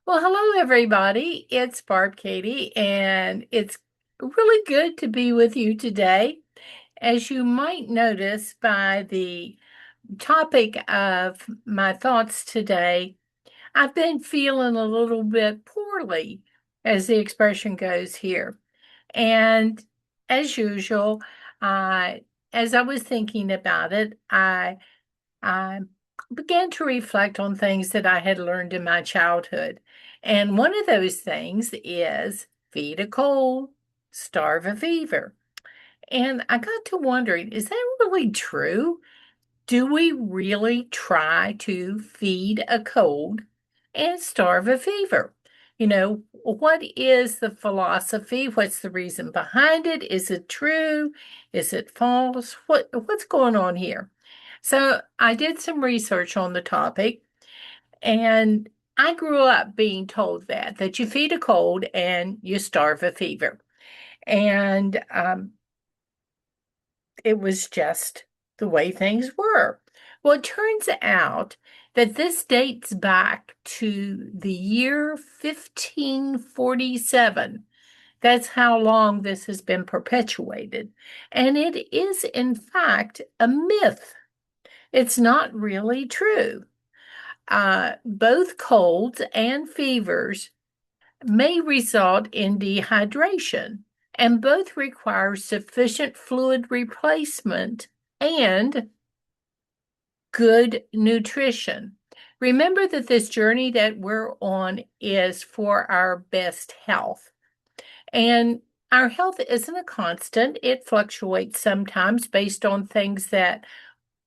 Well, hello, everybody. It's Barb Katie, and it's really good to be with you today. As you might notice by the topic of my thoughts today, I've been feeling a little bit poorly, as the expression goes here. And as usual, uh, as I was thinking about it, I began to reflect on things that I had learned in my childhood. And one of those things is feed a cold, starve a fever. And I got to wondering, is that really true? Do we really try to feed a cold and starve a fever? What is the philosophy? What's the reason behind it? Is it true? Is it false? What's going on here? So I did some research on the topic, and I grew up being told that you feed a cold and you starve a fever. And it was just the way things were. Well, it turns out that this dates back to the year 1547. That's how long this has been perpetuated. And it is, in fact, a myth. It's not really true. Both colds and fevers may result in dehydration, and both require sufficient fluid replacement and good nutrition. Remember that this journey that we're on is for our best health. And our health isn't a constant, it fluctuates sometimes based on things that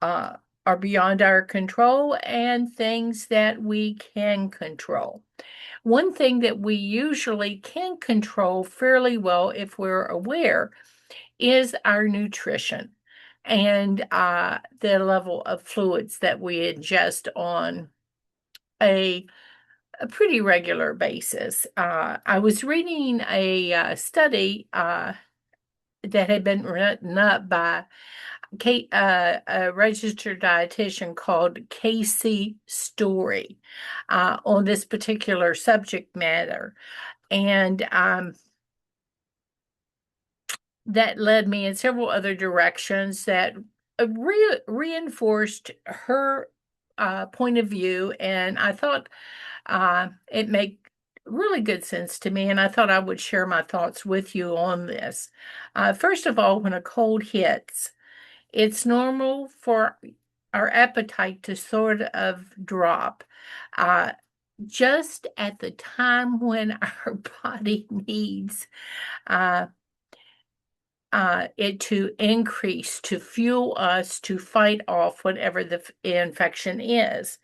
uh, are beyond our control and things that we can control. One thing that we usually can control fairly well if we're aware is our nutrition and the level of fluids that we ingest on a, a pretty regular basis. I was reading a study that had been written up by a registered dietitian called Casey Story on this particular subject matter. And that led me in several other directions that reinforced her point of view. And I thought it made really good sense to me. And I thought I would share my thoughts with you on this. First of all, when a cold hits, it's normal for our appetite to sort of drop uh, just at the time when our body needs uh, it to increase to fuel us to fight off whatever the infection is.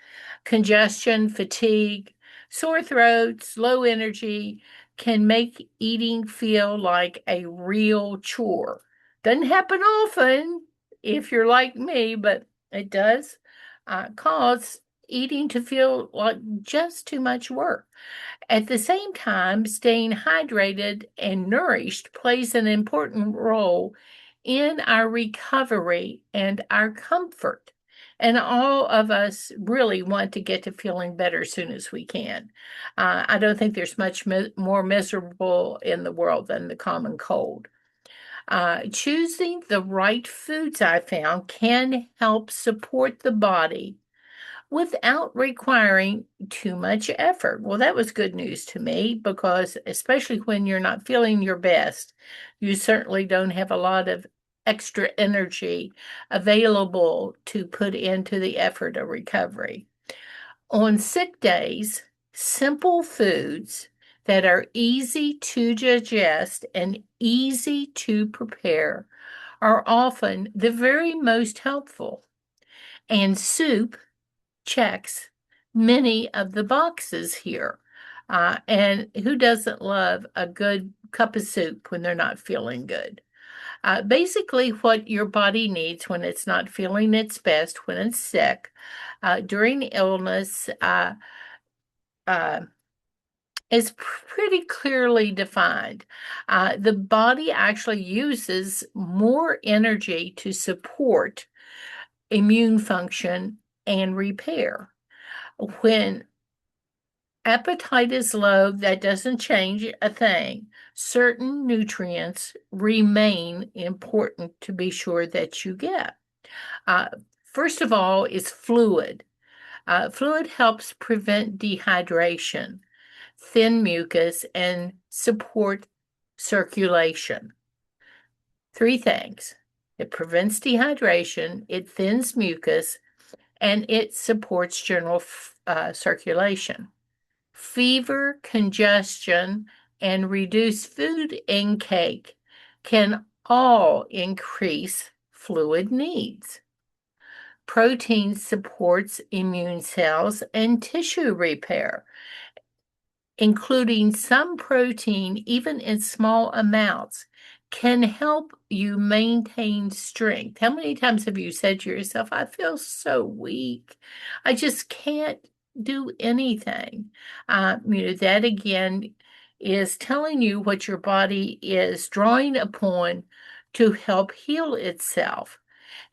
Congestion, fatigue, sore throats, low energy can make eating feel like a real chore. Doesn't happen often if you're like me, but it does cause eating to feel like just too much work. At the same time, staying hydrated and nourished plays an important role in our recovery and our comfort. And all of us really want to get to feeling better as soon as we can. I don't think there's much more miserable in the world than the common cold. Choosing the right foods I found can help support the body without requiring too much effort. Well, that was good news to me because, especially when you're not feeling your best, you certainly don't have a lot of extra energy available to put into the effort of recovery. On sick days, simple foods that are easy to digest and easy to prepare are often the very most helpful. And soup checks many of the boxes here. And who doesn't love a good cup of soup when they're not feeling good? Basically, what your body needs when it's not feeling its best, when it's sick, during illness, uh, is pretty clearly defined. The body actually uses more energy to support immune function and repair. When Appetite is low, that doesn't change a thing. Certain nutrients remain important to be sure that you get. Uh, First of all, is fluid. Fluid helps prevent dehydration, thin mucus, and support circulation. Three things. It prevents dehydration, it thins mucus, and it supports general circulation. Fever, congestion, and reduced food intake can all increase fluid needs. Protein supports immune cells and tissue repair, including some protein, even in small amounts, can help you maintain strength. How many times have you said to yourself, I feel so weak. I just can't do anything? That again is telling you what your body is drawing upon to help heal itself.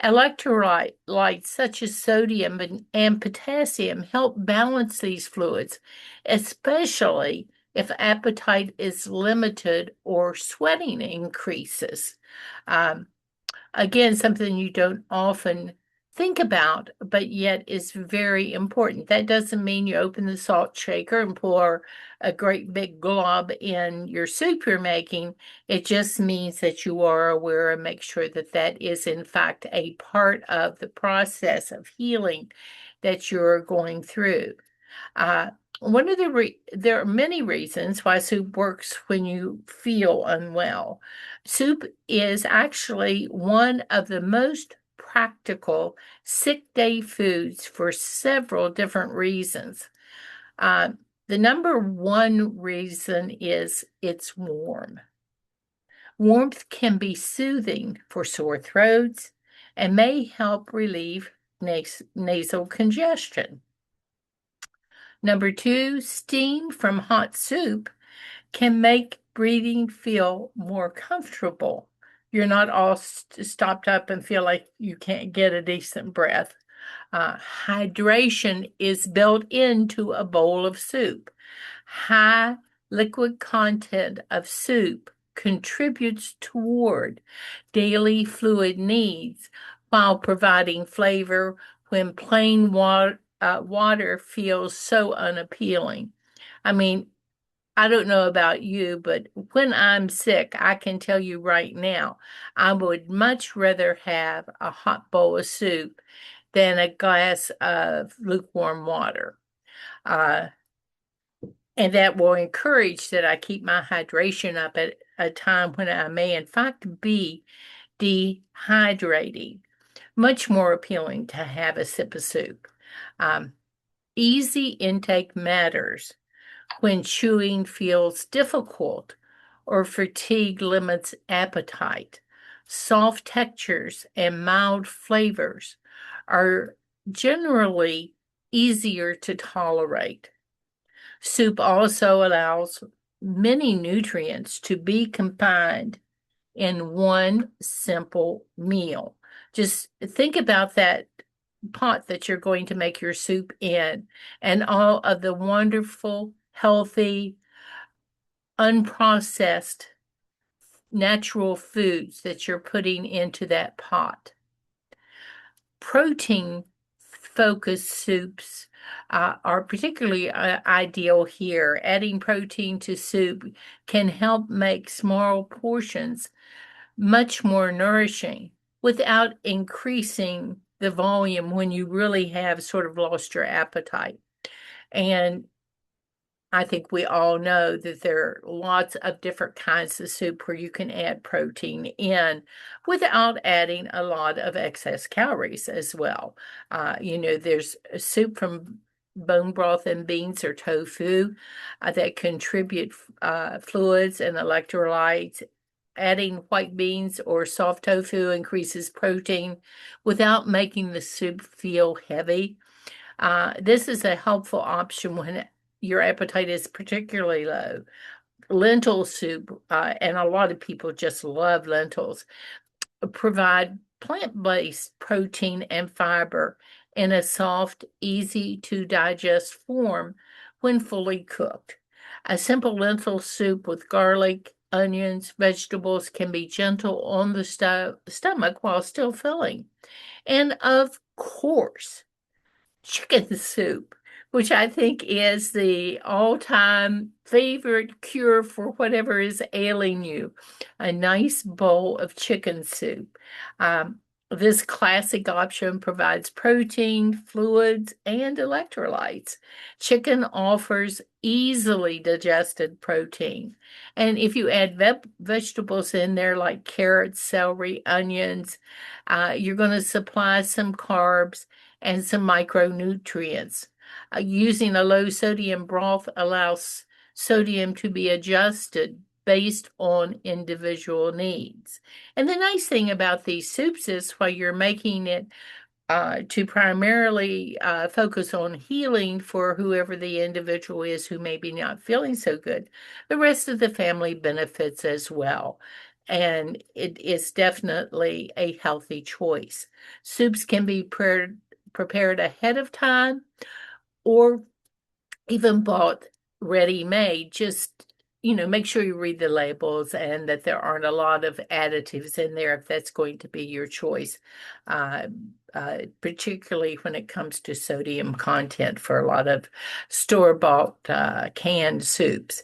Electrolytes such as sodium and potassium help balance these fluids, especially if appetite is limited or sweating increases. Um, Again, something you don't often think about, but yet is very important. That doesn't mean you open the salt shaker and pour a great big glob in your soup you're making. It just means that you are aware and make sure that that is, in fact, a part of the process of healing that you're going through. Uh, there are many reasons why soup works when you feel unwell. Soup is actually one of the most practical sick day foods for several different reasons. Uh, the number one reason is it's warm. Warmth can be soothing for sore throats and may help relieve nasal congestion. Number two, steam from hot soup can make breathing feel more comfortable. You're not all stopped up and feel like you can't get a decent breath. Hydration is built into a bowl of soup. High liquid content of soup contributes toward daily fluid needs while providing flavor when plain water feels so unappealing. I mean, I don't know about you, but when I'm sick, I can tell you right now, I would much rather have a hot bowl of soup than a glass of lukewarm water. Uh, and that will encourage that I keep my hydration up at a time when I may, in fact, be dehydrating. Much more appealing to have a sip of soup. Easy intake matters when chewing feels difficult or fatigue limits appetite. Soft textures and mild flavors are generally easier to tolerate. Soup also allows many nutrients to be combined in one simple meal. Just think about that pot that you're going to make your soup in and all of the wonderful, healthy, unprocessed, natural foods that you're putting into that pot. Protein focused soups are particularly ideal here. Adding protein to soup can help make small portions much more nourishing without increasing the volume when you really have sort of lost your appetite. And I think we all know that there are lots of different kinds of soup where you can add protein in without adding a lot of excess calories as well. There's a soup from bone broth and beans or tofu that contribute fluids and electrolytes. Adding white beans or soft tofu increases protein without making the soup feel heavy. This is a helpful option when your appetite is particularly low. Lentil soup, and a lot of people just love lentils, provide plant-based protein and fiber in a soft, easy to digest form when fully cooked. A simple lentil soup with garlic, onions, vegetables can be gentle on the stomach while still filling. And of course, chicken soup, which I think is the all-time favorite cure for whatever is ailing you. A nice bowl of chicken soup. Um, this classic option provides protein, fluids, and electrolytes. Chicken offers easily digested protein. And if you add vegetables in there like carrots, celery, onions, you're going to supply some carbs and some micronutrients. Using a low sodium broth allows sodium to be adjusted based on individual needs. And the nice thing about these soups is while you're making it to primarily focus on healing for whoever the individual is who may be not feeling so good, the rest of the family benefits as well. And it is definitely a healthy choice. Soups can be prepared ahead of time or even bought ready-made. Just, make sure you read the labels and that there aren't a lot of additives in there if that's going to be your choice, particularly when it comes to sodium content for a lot of store-bought canned soups.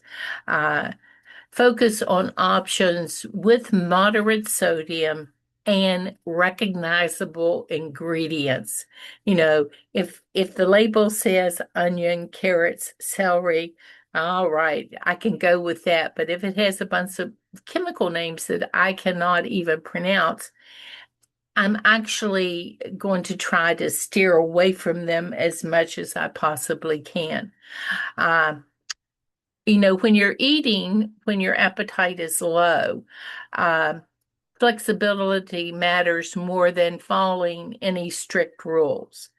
Focus on options with moderate sodium and recognizable ingredients. If the label says onion, carrots, celery, all right, I can go with that. But if it has a bunch of chemical names that I cannot even pronounce, I'm actually going to try to steer away from them as much as I possibly can. Uh, when you're eating, when your appetite is low, uh, flexibility matters more than following any strict rules.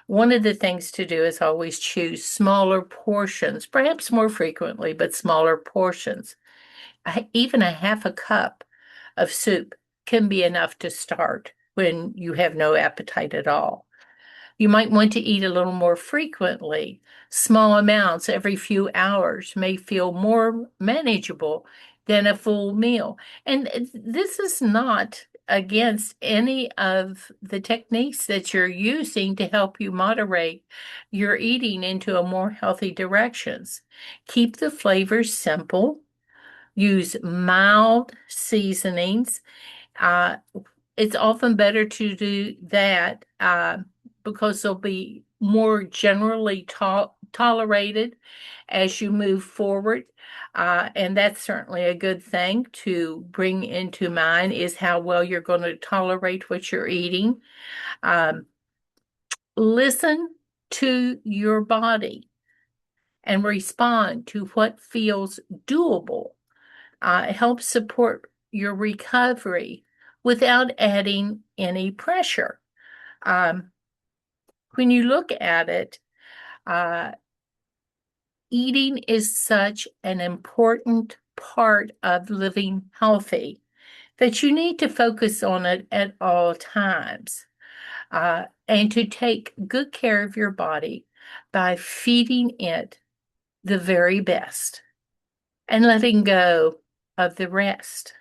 One of the things to do is always choose smaller portions, perhaps more frequently, but smaller portions. Even a half a cup of soup can be enough to start when you have no appetite at all. You might want to eat a little more frequently. Small amounts every few hours may feel more manageable than a full meal. And this is not against any of the techniques that you're using to help you moderate your eating into a more healthy directions. Keep the flavors simple. Use mild seasonings. Uh, it's often better to do that because they'll be more generally tolerated as you move forward. And that's certainly a good thing to bring into mind is how well you're going to tolerate what you're eating. Um, Listen to your body and respond to what feels doable. It helps support your recovery without adding any pressure. When you look at it, uh, eating is such an important part of living healthy that you need to focus on it at all times and to take good care of your body by feeding it the very best and letting go of the rest.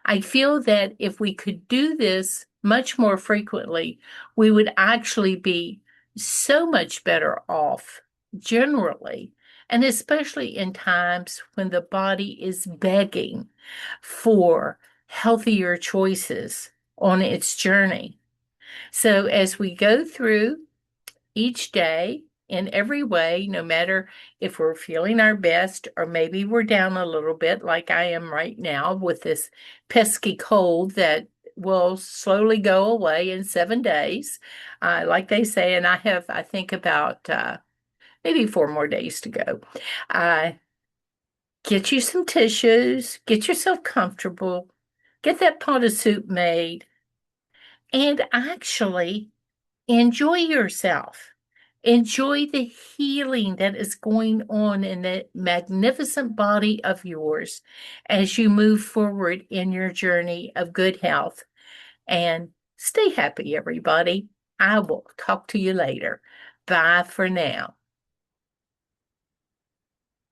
I feel that if we could do this much more frequently, we would actually be so much better off generally, and especially in times when the body is begging for healthier choices on its journey. So as we go through each day in every way, no matter if we're feeling our best or maybe we're down a little bit, like I am right now with this pesky cold that will slowly go away in 7 days, like they say. And I think, about maybe 4 more days to go. Get you some tissues, get yourself comfortable, get that pot of soup made, and actually enjoy yourself. Enjoy the healing that is going on in that magnificent body of yours as you move forward in your journey of good health. And stay happy, everybody. I will talk to you later. Bye for now.